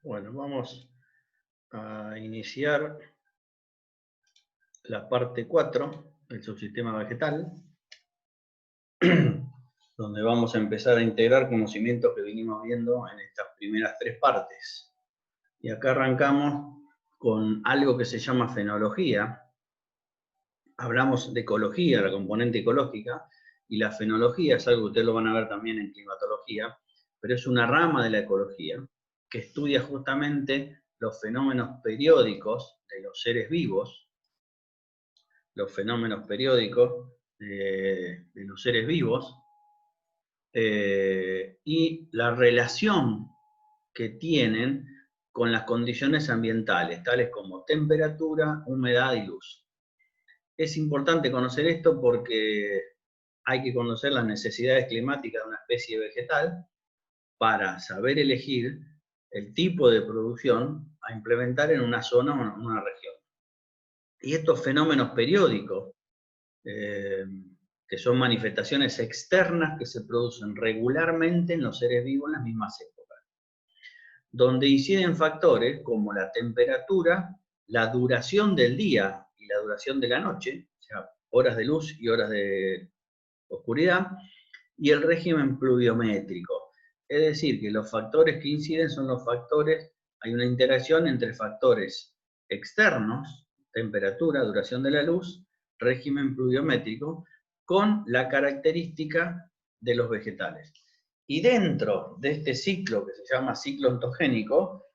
Bueno, vamos a iniciar la parte 4 del subsistema vegetal, donde vamos a empezar a integrar conocimientos que vinimos viendo en estas primeras 3 partes. Y acá arrancamos con algo que se llama fenología. Hablamos de ecología, la componente ecológica, y la fenología es algo que ustedes lo van a ver también en climatología, pero es una rama de la ecología que estudia justamente los fenómenos periódicos de los seres vivos, los fenómenos periódicos de los seres vivos, y la relación que tienen con las condiciones ambientales, tales como temperatura, humedad y luz. Es importante conocer esto porque hay que conocer las necesidades climáticas de una especie vegetal para saber elegir el tipo de producción a implementar en una zona o en una región. Y estos fenómenos periódicos, que son manifestaciones externas que se producen regularmente en los seres vivos en las mismas épocas, donde inciden factores como la temperatura, la duración del día y la duración de la noche, o sea, horas de luz y horas de oscuridad, y el régimen pluviométrico. Es decir, que los factores que inciden son los factores, hay una interacción entre factores externos, temperatura, duración de la luz, régimen pluviométrico, con la característica de los vegetales. Y dentro de este ciclo, que se llama ciclo ontogénico,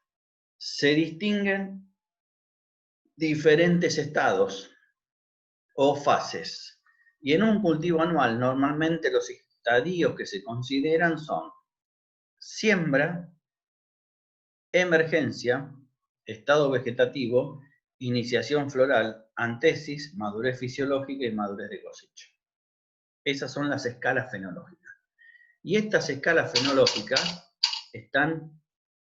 se distinguen diferentes estados o fases. Y en un cultivo anual, normalmente los estadios que se consideran son siembra, emergencia, estado vegetativo, iniciación floral, antesis, madurez fisiológica y madurez de cosecha. Esas son las escalas fenológicas. Y estas escalas fenológicas están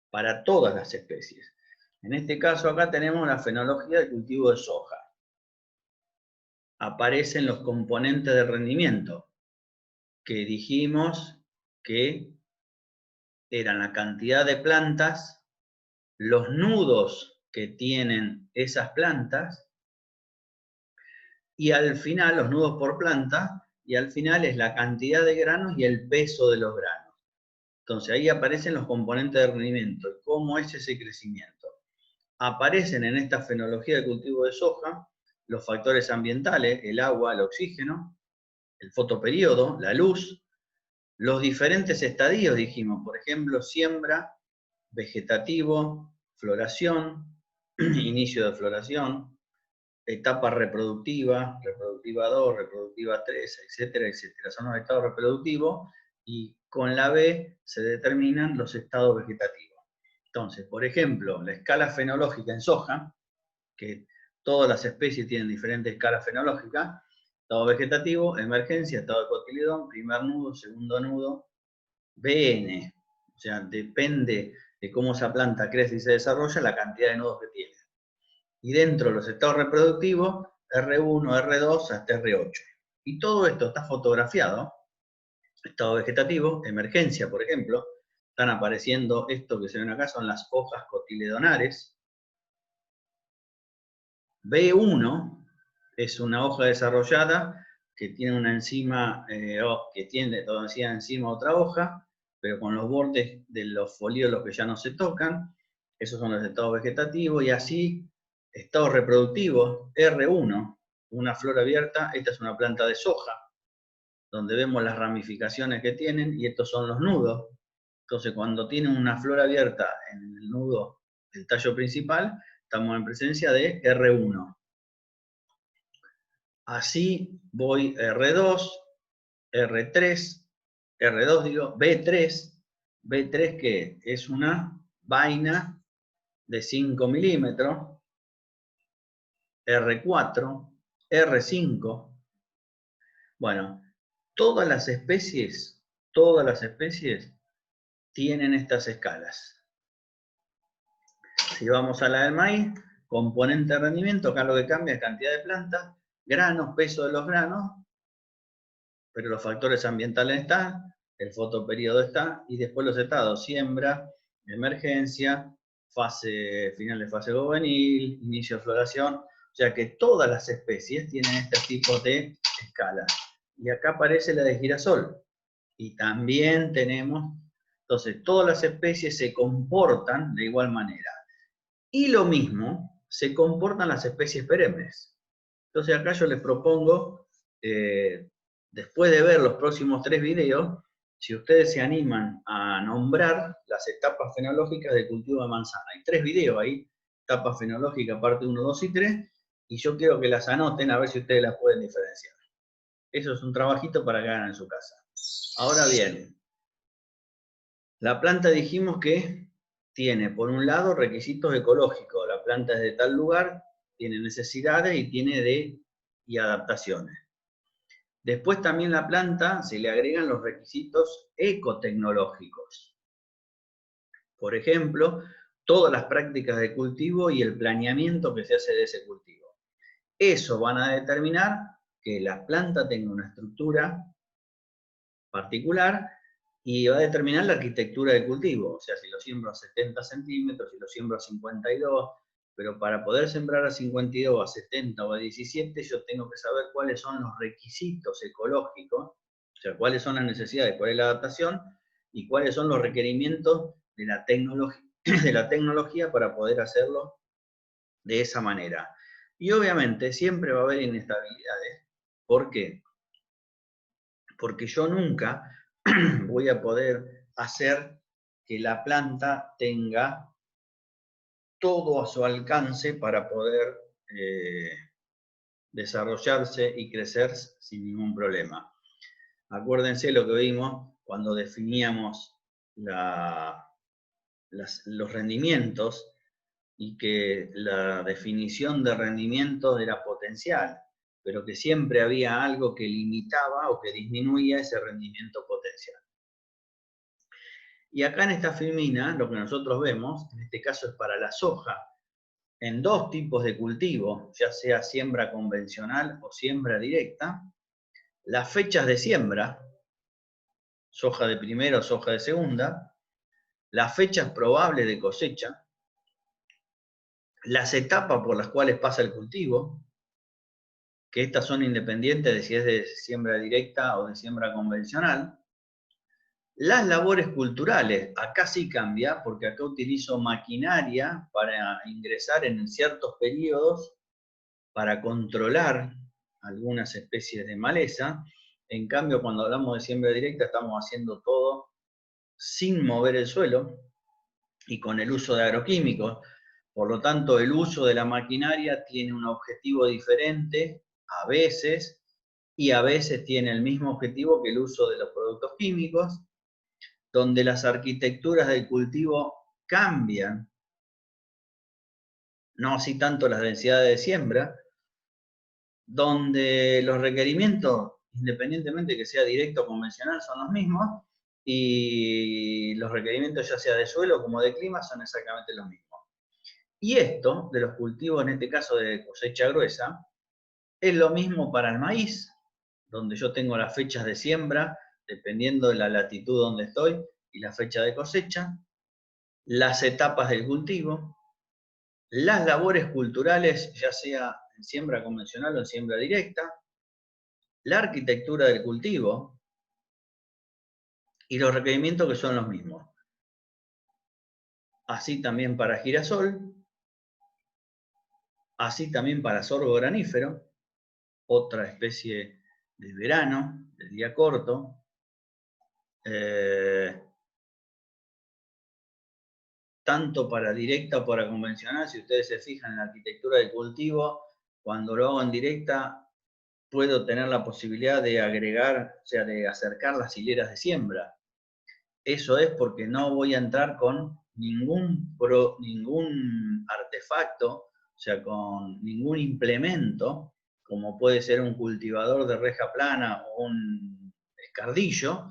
para todas las especies. En este caso acá tenemos la fenología del cultivo de soja. Aparecen los componentes de rendimiento, que dijimos que eran la cantidad de plantas, los nudos que tienen esas plantas, y al final, los nudos por planta, y al final es la cantidad de granos y el peso de los granos. Entonces ahí aparecen los componentes de rendimiento. ¿Cómo es ese crecimiento? Aparecen en esta fenología de cultivo de soja los factores ambientales, el agua, el oxígeno, el fotoperíodo, la luz, los diferentes estadios, dijimos, por ejemplo, siembra, vegetativo, floración, inicio de floración, etapa reproductiva, reproductiva 2, reproductiva 3, etcétera, etcétera. Son los estados reproductivos y con la B se determinan los estados vegetativos. Entonces, por ejemplo, la escala fenológica en soja, que todas las especies tienen diferentes escalas fenológicas, estado vegetativo, emergencia, estado de cotiledón, primer nudo, segundo nudo, BN. O sea, depende de cómo esa planta crece y se desarrolla, la cantidad de nudos que tiene. Y dentro de los estados reproductivos, R1, R2 hasta R8. Y todo esto está fotografiado. Estado vegetativo, emergencia, por ejemplo. Están apareciendo, esto que se ven acá son las hojas cotiledonares. B1 es una hoja desarrollada que tiene una enzima, que tiene todavía encima otra hoja, pero con los bordes de los folíolos que ya no se tocan. Esos son los estados vegetativos, y así, estado reproductivo, R1, una flor abierta. Esta es una planta de soja, donde vemos las ramificaciones que tienen, y estos son los nudos. Entonces, cuando tienen una flor abierta en el nudo del tallo principal, estamos en presencia de R1. Así voy R2, R3, R2 digo, B3, B3 que es una vaina de 5 milímetros, R4, R5. Bueno, todas las especies tienen estas escalas. Si vamos a la del maíz, componente de rendimiento, acá lo que cambia es cantidad de plantas, granos, peso de los granos, pero los factores ambientales están, el fotoperíodo está, y después los estados, siembra, emergencia, final de fase juvenil, inicio de floración, o sea que todas las especies tienen este tipo de escala. Y acá aparece la de girasol. Y también tenemos, entonces todas las especies se comportan de igual manera. Y lo mismo se comportan las especies perennes. Entonces acá yo les propongo, después de ver los próximos 3 videos, si ustedes se animan a nombrar las etapas fenológicas del cultivo de manzana. Hay 3 videos ahí, etapa fenológica, parte 1, 2 y 3, y yo quiero que las anoten a ver si ustedes las pueden diferenciar. Eso es un trabajito para que hagan en su casa. Ahora bien, la planta dijimos que tiene, por un lado, requisitos ecológicos. La planta es de tal lugar, tiene necesidades y adaptaciones. Después también la planta se le agregan los requisitos ecotecnológicos. Por ejemplo, todas las prácticas de cultivo y el planeamiento que se hace de ese cultivo. Eso van a determinar que la planta tenga una estructura particular y va a determinar la arquitectura del cultivo. O sea, si lo siembro a 70 centímetros, si lo siembro a 52, pero para poder sembrar a 52, a 70 o a 17, yo tengo que saber cuáles son los requisitos ecológicos, o sea, cuáles son las necesidades, cuál es la adaptación y cuáles son los requerimientos de la tecnología para poder hacerlo de esa manera. Y obviamente siempre va a haber inestabilidades. ¿Por qué? Porque yo nunca voy a poder hacer que la planta tenga todo a su alcance para poder desarrollarse y crecer sin ningún problema. Acuérdense lo que vimos cuando definíamos los rendimientos y que la definición de rendimientos era potencial, pero que siempre había algo que limitaba o que disminuía ese rendimiento potencial. Y acá en esta filmina, lo que nosotros vemos, en este caso es para la soja, en 2 tipos de cultivo, ya sea siembra convencional o siembra directa, las fechas de siembra, soja de primera o soja de segunda, las fechas probables de cosecha, las etapas por las cuales pasa el cultivo, que estas son independientes de si es de siembra directa o de siembra convencional. Las labores culturales, acá sí cambia, porque acá utilizo maquinaria para ingresar en ciertos periodos para controlar algunas especies de maleza. En cambio, cuando hablamos de siembra directa, estamos haciendo todo sin mover el suelo y con el uso de agroquímicos. Por lo tanto, el uso de la maquinaria tiene un objetivo diferente a veces, y a veces tiene el mismo objetivo que el uso de los productos químicos, donde las arquitecturas del cultivo cambian, no así tanto las densidades de siembra, donde los requerimientos, independientemente que sea directo o convencional, son los mismos, y los requerimientos ya sea de suelo como de clima son exactamente los mismos. Y esto, de los cultivos en este caso de cosecha gruesa, es lo mismo para el maíz, donde yo tengo las fechas de siembra, dependiendo de la latitud donde estoy, y la fecha de cosecha, las etapas del cultivo, las labores culturales, ya sea en siembra convencional o en siembra directa, la arquitectura del cultivo y los requerimientos que son los mismos. Así también para girasol, así también para sorgo granífero, otra especie de verano, de día corto. Tanto para directa o para convencional, si ustedes se fijan en la arquitectura del cultivo, cuando lo hago en directa, puedo tener la posibilidad de agregar, o sea, de acercar las hileras de siembra. Eso es porque no voy a entrar con ningún artefacto, o sea, con ningún implemento, como puede ser un cultivador de reja plana o un escardillo.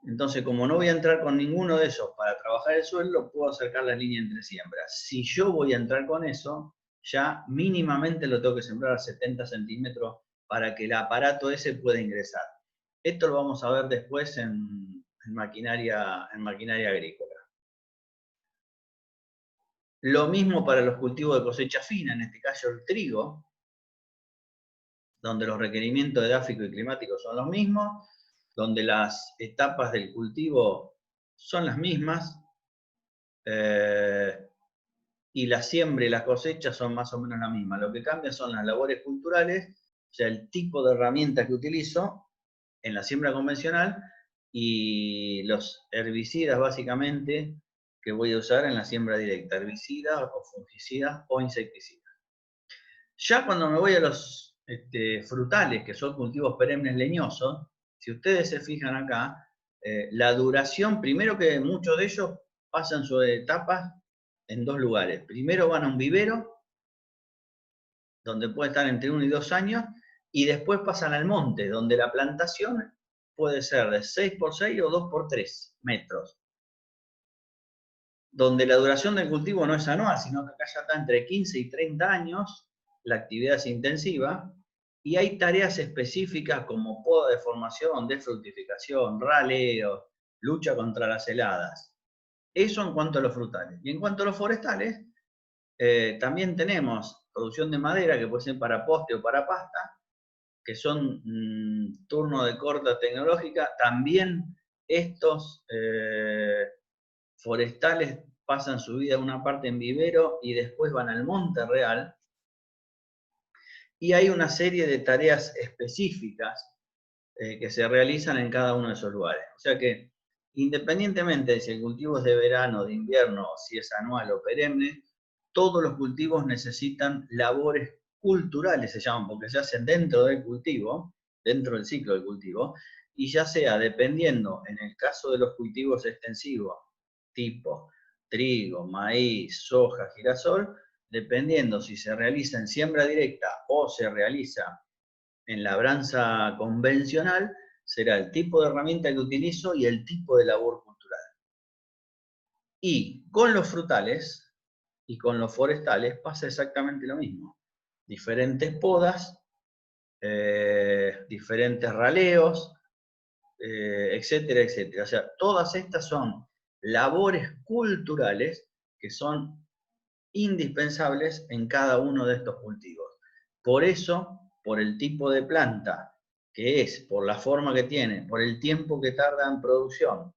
Entonces, como no voy a entrar con ninguno de esos para trabajar el suelo, puedo acercar la línea entre siembras. Si yo voy a entrar con eso, ya mínimamente lo tengo que sembrar a 70 centímetros para que el aparato ese pueda ingresar. Esto lo vamos a ver después en maquinaria agrícola. Lo mismo para los cultivos de cosecha fina, en este caso el trigo, donde los requerimientos edáficos y climáticos son los mismos, donde las etapas del cultivo son las mismas, y la siembra y la cosecha son más o menos las mismas. Lo que cambia son las labores culturales, o sea, el tipo de herramienta que utilizo en la siembra convencional y los herbicidas básicamente que voy a usar en la siembra directa, herbicidas o fungicidas o insecticidas. Ya cuando me voy a los frutales, que son cultivos perennes leñosos, si ustedes se fijan acá, la duración, primero que muchos de ellos pasan sus etapas en dos lugares. Primero van a un vivero, donde puede estar entre 1 y 2 años, y después pasan al monte, donde la plantación puede ser de 6x6 o 2x3 metros. Donde la duración del cultivo no es anual, sino que acá ya está entre 15 y 30 años, la actividad es intensiva, y hay tareas específicas como poda de formación, de fructificación, raleo, lucha contra las heladas. Eso en cuanto a los frutales. Y en cuanto a los forestales, también tenemos producción de madera, que puede ser para poste o para pasta, que son turnos de corta tecnológica. También estos forestales pasan su vida una parte en vivero y después van al monte real. Y hay una serie de tareas específicas que se realizan en cada uno de esos lugares. O sea que, independientemente de si el cultivo es de verano, de invierno, o si es anual o perenne, todos los cultivos necesitan labores culturales, se llaman, porque se hacen dentro del cultivo, dentro del ciclo del cultivo, y ya sea dependiendo, en el caso de los cultivos extensivos, tipo trigo, maíz, soja, girasol, dependiendo si se realiza en siembra directa o se realiza en labranza convencional, será el tipo de herramienta que utilizo y el tipo de labor cultural. Y con los frutales y con los forestales pasa exactamente lo mismo. Diferentes podas, diferentes raleos, etcétera, etcétera. O sea, todas estas son labores culturales que son indispensables en cada uno de estos cultivos. Por eso, por el tipo de planta que es, por la forma que tiene, por el tiempo que tarda en producción,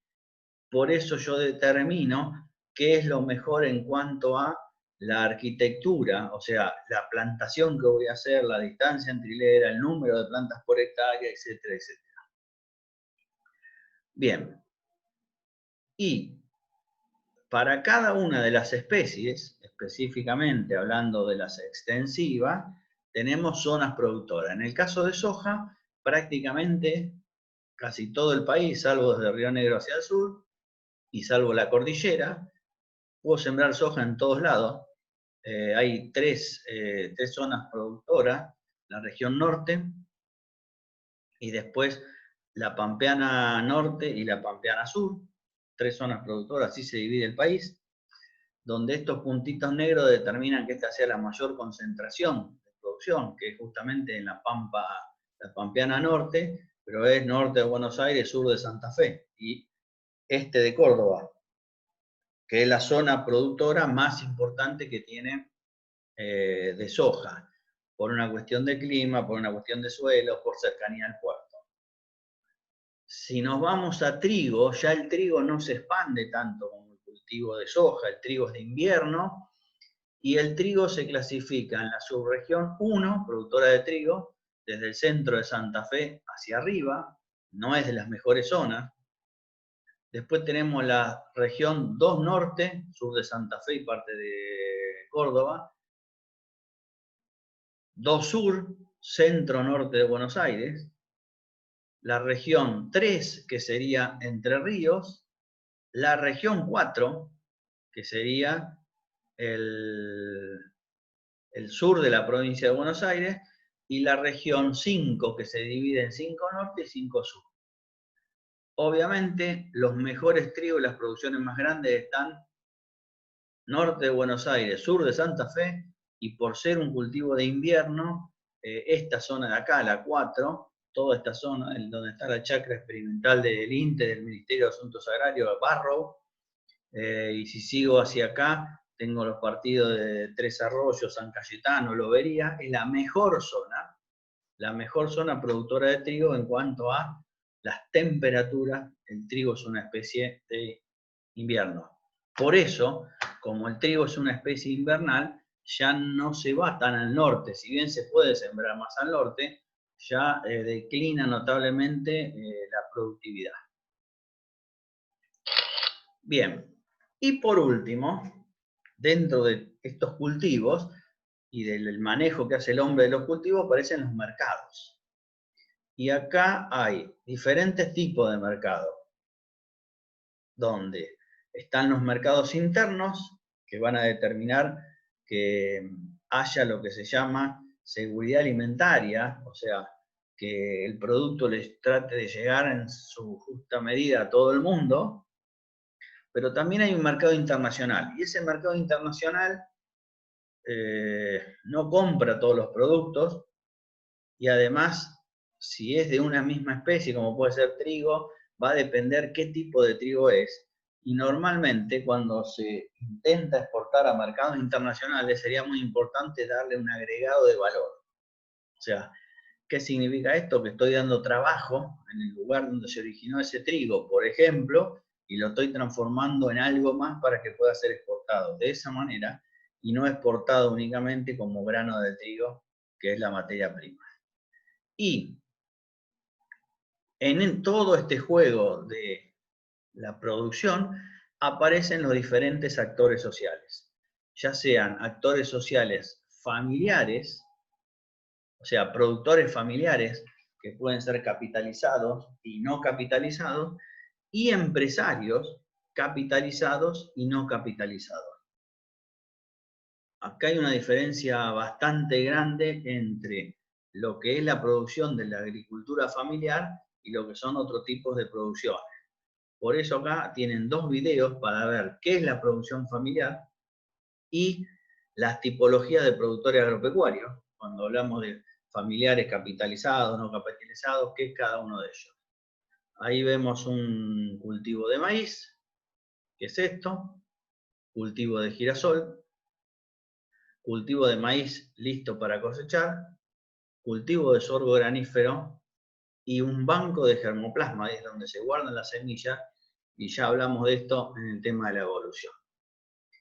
por eso yo determino qué es lo mejor en cuanto a la arquitectura, o sea, la plantación que voy a hacer, la distancia entre hilera, el número de plantas por hectárea, etcétera, etcétera. Bien. Y para cada una de las especies, específicamente hablando de las extensivas, tenemos zonas productoras. En el caso de soja, prácticamente casi todo el país, salvo desde Río Negro hacia el sur, y salvo la cordillera, puedo sembrar soja en todos lados. Hay tres zonas productoras, la región norte, y después la Pampeana Norte y la Pampeana Sur, 3 zonas productoras, así se divide el país, donde estos puntitos negros determinan que esta sea la mayor concentración de producción, que es justamente en la Pampeana Norte, pero es norte de Buenos Aires, sur de Santa Fe, y este de Córdoba, que es la zona productora más importante que tiene de soja, por una cuestión de clima, por una cuestión de suelo, por cercanía al puerto. Si nos vamos a trigo, ya el trigo no se expande tanto como el cultivo de soja, el trigo es de invierno, y el trigo se clasifica en la subregión 1, productora de trigo, desde el centro de Santa Fe hacia arriba, no es de las mejores zonas. Después tenemos la región 2 norte, sur de Santa Fe y parte de Córdoba. 2 sur, centro-norte de Buenos Aires. La región 3, que sería Entre Ríos. La región 4, que sería el sur de la provincia de Buenos Aires. Y la región 5, que se divide en 5 norte y 5 sur. Obviamente, los mejores trigos y las producciones más grandes están norte de Buenos Aires, sur de Santa Fe, y por ser un cultivo de invierno, esta zona de acá, la 4, toda esta zona, donde está la chacra experimental del INTE, del Ministerio de Asuntos Agrarios, Barrow, y si sigo hacia acá, tengo los partidos de Tres Arroyos, San Cayetano, Lobería, es la mejor zona productora de trigo en cuanto a las temperaturas. El trigo es una especie de invierno. Por eso, como el trigo es una especie invernal, ya no se va tan al norte. Si bien se puede sembrar más al norte, ya declina notablemente la productividad. Bien, y por último, dentro de estos cultivos y del manejo que hace el hombre de los cultivos, aparecen los mercados. Y acá hay diferentes tipos de mercados, donde están los mercados internos, que van a determinar que haya lo que se llama seguridad alimentaria, o sea, que el producto les trate de llegar en su justa medida a todo el mundo, pero también hay un mercado internacional, y ese mercado internacional no compra todos los productos, y además, si es de una misma especie, como puede ser trigo, va a depender qué tipo de trigo es. Y normalmente cuando se intenta exportar a mercados internacionales sería muy importante darle un agregado de valor. O sea, ¿qué significa esto? Que estoy dando trabajo en el lugar donde se originó ese trigo, por ejemplo, y lo estoy transformando en algo más para que pueda ser exportado de esa manera y no exportado únicamente como grano de trigo, que es la materia prima. Y en todo este juego de la producción aparecen los diferentes actores sociales, ya sean actores sociales familiares, o sea, productores familiares que pueden ser capitalizados y no capitalizados, y empresarios capitalizados y no capitalizados. Acá hay una diferencia bastante grande entre lo que es la producción de la agricultura familiar y lo que son otros tipos de producciones. Por eso acá tienen dos videos para ver qué es la producción familiar y las tipologías de productores agropecuarios, cuando hablamos de familiares capitalizados, no capitalizados, qué es cada uno de ellos. Ahí vemos un cultivo de maíz, que es esto, cultivo de girasol, cultivo de maíz listo para cosechar, cultivo de sorgo granífero y un banco de germoplasma, es donde se guardan las semillas, y ya hablamos de esto en el tema de la evolución.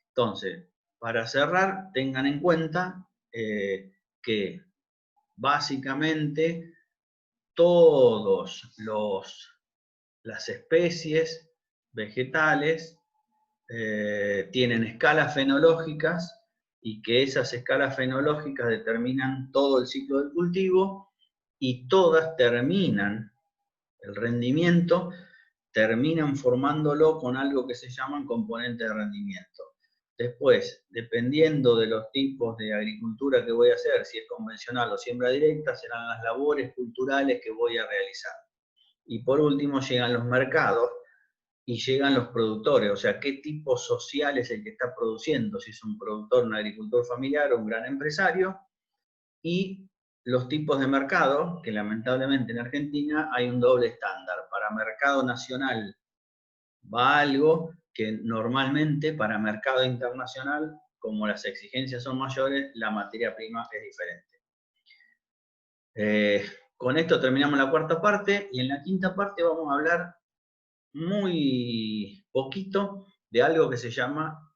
Entonces, para cerrar, tengan en cuenta que básicamente todas las especies vegetales tienen escalas fenológicas y que esas escalas fenológicas determinan todo el ciclo del cultivo y todas terminan, el rendimiento, terminan formándolo con algo que se llaman componentes de rendimiento. Después, dependiendo de los tipos de agricultura que voy a hacer, si es convencional o siembra directa, serán las labores culturales que voy a realizar. Y por último llegan los mercados y llegan los productores, o sea, qué tipo social es el que está produciendo, si es un productor, un agricultor familiar o un gran empresario, y los tipos de mercado, que lamentablemente en Argentina hay un doble estándar. Para mercado nacional va algo que normalmente para mercado internacional, como las exigencias son mayores, la materia prima es diferente. Con esto terminamos la cuarta parte y en la quinta parte vamos a hablar muy poquito de algo que se llama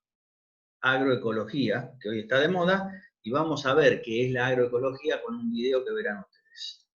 agroecología, que hoy está de moda, y vamos a ver qué es la agroecología con un video que verán ustedes.